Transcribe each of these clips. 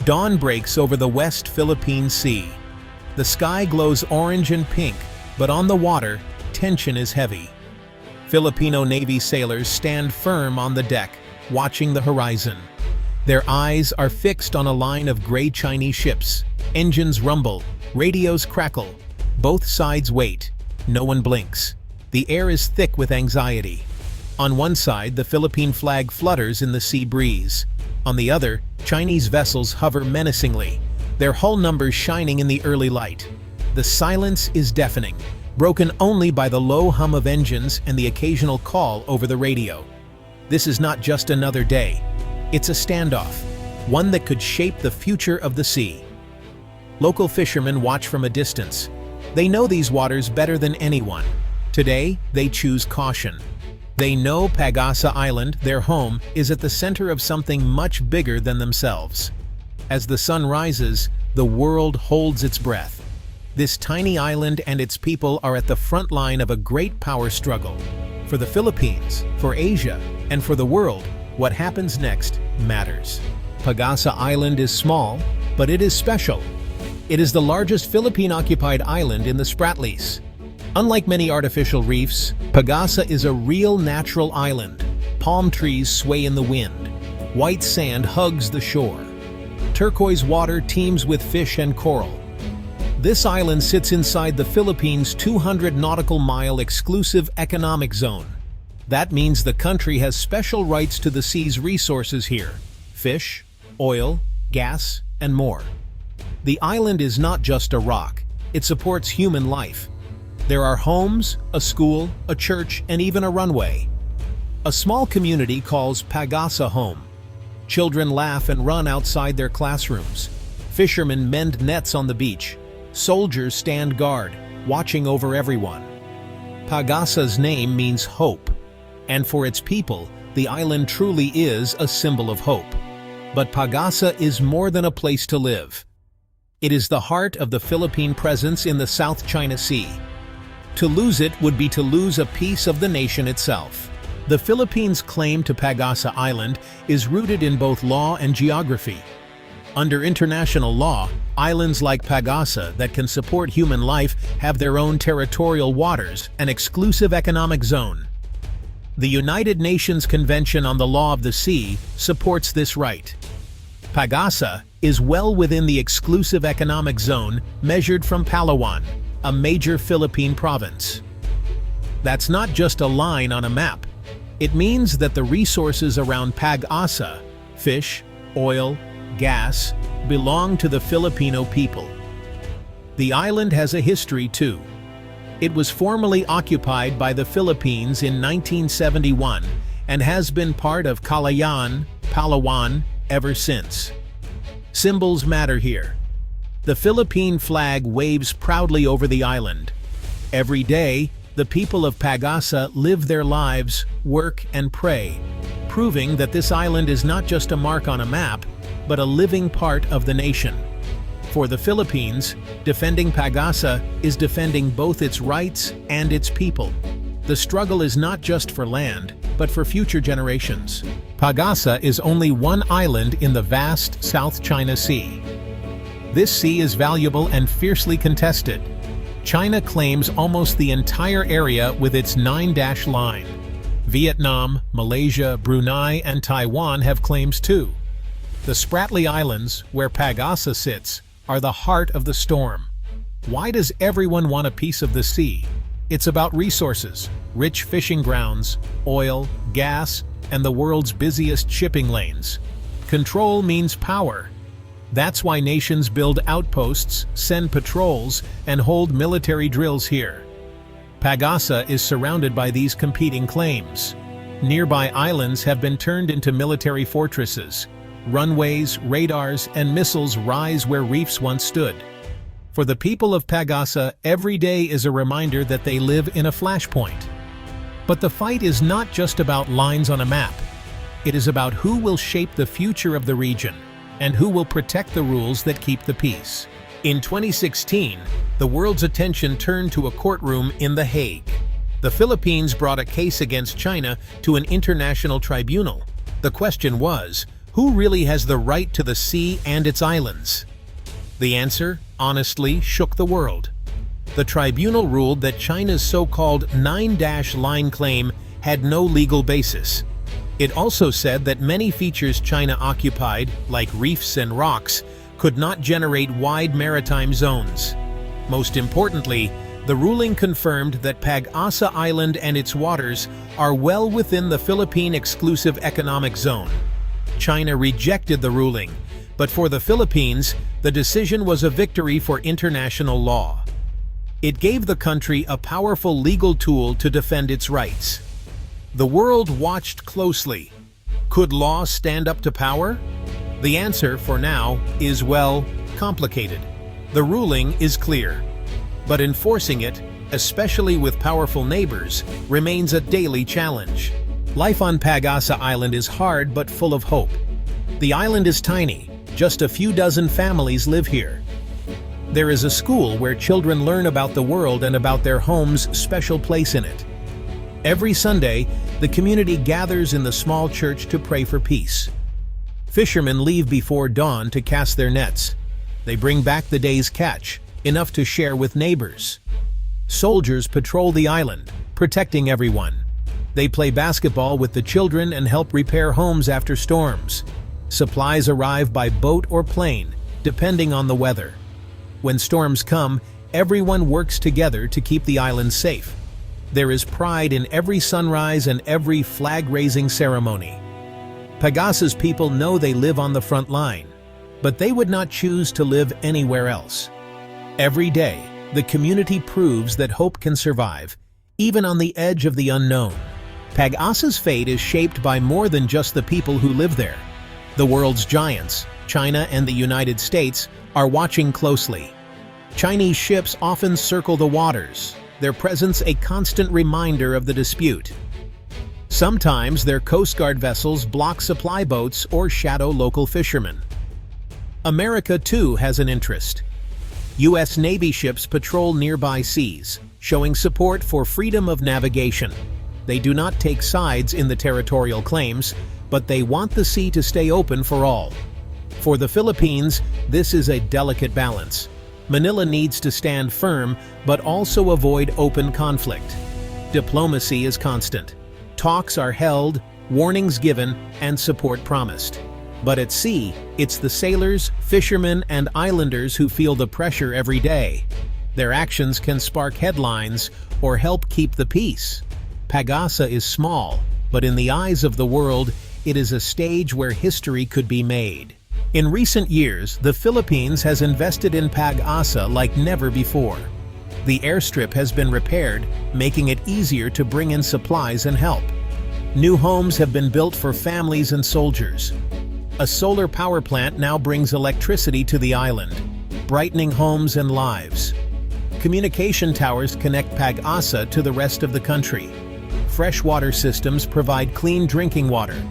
Dawn breaks over the West Philippine Sea. The sky glows orange and pink, but on the water, tension is heavy. Filipino Navy sailors stand firm on the deck, watching the horizon. Their eyes are fixed on a line of gray Chinese ships. Engines rumble, radios crackle. Both sides wait. No one blinks. The air is thick with anxiety. On one side, the Philippine flag flutters in the sea breeze. On the other, Chinese vessels hover menacingly, their hull numbers shining in the early light. The silence is deafening, broken only by the low hum of engines and the occasional call over the radio. This is not just another day. It's a standoff, one that could shape the future of the sea. Local fishermen watch from a distance. They know these waters better than anyone. Today, they choose caution. They know Pag-asa Island, their home, is at the center of something much bigger than themselves. As the sun rises, the world holds its breath. This tiny island and its people are at the front line of a great power struggle. For the Philippines, for Asia, and for the world, what happens next matters. Pag-asa Island is small, but it is special. It is the largest Philippine-occupied island in the Spratlys. Unlike many artificial reefs, Pag-asa is a real natural island. Palm trees sway in the wind. White sand hugs the shore. Turquoise water teems with fish and coral. This island sits inside the Philippines' 200 nautical mile exclusive economic zone. That means the country has special rights to the sea's resources here: fish, oil, gas, and more. The island is not just a rock, it supports human life. There are homes, a school, a church, and even a runway. A small community calls Pag-asa home. Children laugh and run outside their classrooms. Fishermen mend nets on the beach. Soldiers stand guard, watching over everyone. Pag-asa's name means hope, and for its people, the island truly is a symbol of hope. But Pag-asa is more than a place to live. It is the heart of the Philippine presence in the South China Sea. To lose it would be to lose a piece of the nation itself. The Philippines' claim to Pag-asa Island is rooted in both law and geography. Under international law, islands like Pag-asa that can support human life have their own territorial waters, an exclusive economic zone. The United Nations Convention on the Law of the Sea supports this right. Pag-asa is well within the exclusive economic zone measured from Palawan, a major Philippine province. That's not just a line on a map. It means that the resources around Pag-asa, fish, oil, gas, belong to the Filipino people. The island has a history too. It was formerly occupied by the Philippines in 1971 and has been part of Kalayaan, Palawan, ever since. Symbols matter here. The Philippine flag waves proudly over the island. Every day, the people of Pag-asa live their lives, work, and pray, proving that this island is not just a mark on a map, but a living part of the nation. For the Philippines, defending Pag-asa is defending both its rights and its people. The struggle is not just for land, but for future generations. Pag-asa is only one island in the vast South China Sea. This sea is valuable and fiercely contested. China claims almost the entire area with its 9-dash line. Vietnam, Malaysia, Brunei, and Taiwan have claims too. The Spratly Islands, where Pag-asa sits, are the heart of the storm. Why does everyone want a piece of the sea? It's about resources, rich fishing grounds, oil, gas, and the world's busiest shipping lanes. Control means power. That's why nations build outposts, send patrols, and hold military drills here. Pag-asa is surrounded by these competing claims. Nearby islands have been turned into military fortresses. Runways, radars, and missiles rise where reefs once stood. For the people of Pag-asa, every day is a reminder that they live in a flashpoint. But the fight is not just about lines on a map. It is about who will shape the future of the region and who will protect the rules that keep the peace. In 2016, the world's attention turned to a courtroom in The Hague. The Philippines brought a case against China to an international tribunal. The question was, Who really has the right to the sea and its islands? The answer, honestly, shook the world. The tribunal ruled that China's so-called 9-line claim had no legal basis. It also said that many features China occupied, like reefs and rocks, could not generate wide maritime zones. Most importantly, the ruling confirmed that Pag-asa Island and its waters are well within the Philippine Exclusive Economic Zone. China rejected the ruling, but for the Philippines, the decision was a victory for international law. It gave the country a powerful legal tool to defend its rights. The world watched closely. Could law stand up to power? The answer, for now, is, well, complicated. The ruling is clear, but enforcing it, especially with powerful neighbors, remains a daily challenge. Life on Pag-asa Island is hard but full of hope. The island is tiny. Just a few dozen families live here. There is a school where children learn about the world and about their home's special place in it. Every Sunday, the community gathers in the small church to pray for peace. Fishermen leave before dawn to cast their nets. They bring back the day's catch, enough to share with neighbors. Soldiers patrol the island, protecting everyone. They play basketball with the children and help repair homes after storms. Supplies arrive by boat or plane, depending on the weather. When storms come, everyone works together to keep the island safe. There is pride in every sunrise and every flag-raising ceremony. Pag-asa's people know they live on the front line, but they would not choose to live anywhere else. Every day, the community proves that hope can survive, even on the edge of the unknown. Pag-asa's fate is shaped by more than just the people who live there. The world's giants, China and the United States, are watching closely. Chinese ships often circle the waters, their presence a constant reminder of the dispute. Sometimes their Coast Guard vessels block supply boats or shadow local fishermen. America, too, has an interest. U.S. Navy ships patrol nearby seas, showing support for freedom of navigation. They do not take sides in the territorial claims, but they want the sea to stay open for all. For the Philippines, this is a delicate balance. Manila needs to stand firm, but also avoid open conflict. Diplomacy is constant. Talks are held, warnings given, and support promised. But at sea, it's the sailors, fishermen, and islanders who feel the pressure every day. Their actions can spark headlines or help keep the peace. Pag-asa is small, but in the eyes of the world, it is a stage where history could be made. In recent years, the Philippines has invested in Pag-asa like never before. The airstrip has been repaired, making it easier to bring in supplies and help. New homes have been built for families and soldiers. A solar power plant now brings electricity to the island, brightening homes and lives. Communication towers connect Pag-asa to the rest of the country. Freshwater systems provide clean drinking water.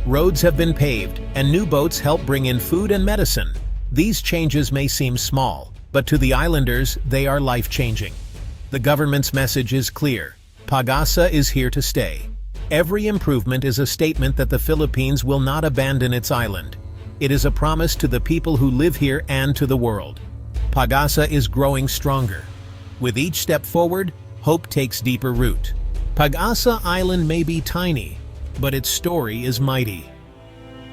Roads have been paved, and new boats help bring in food and medicine. These changes may seem small, but to the islanders, they are life-changing. The government's message is clear. Pag-asa is here to stay. Every improvement is a statement that the Philippines will not abandon its island. It is a promise to the people who live here and to the world. Pag-asa is growing stronger. With each step forward, hope takes deeper root. Pag-asa Island may be tiny, but its story is mighty.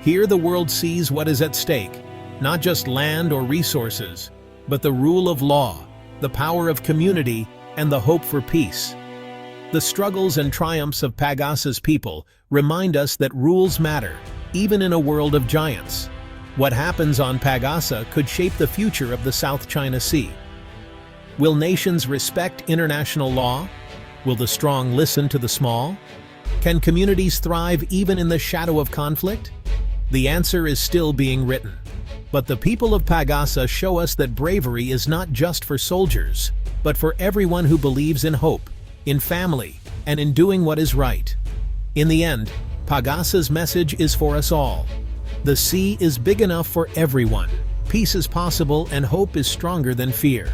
Here the world sees what is at stake, not just land or resources, but the rule of law, the power of community, and the hope for peace. The struggles and triumphs of Pag-asa's people remind us that rules matter, even in a world of giants. What happens on Pag-asa could shape the future of the South China Sea. Will nations respect international law? Will the strong listen to the small? Can communities thrive even in the shadow of conflict? The answer is still being written. But the people of Pag-asa show us that bravery is not just for soldiers, but for everyone who believes in hope, in family, and in doing what is right. In the end, Pag-asa's message is for us all. The sea is big enough for everyone. Peace is possible and hope is stronger than fear.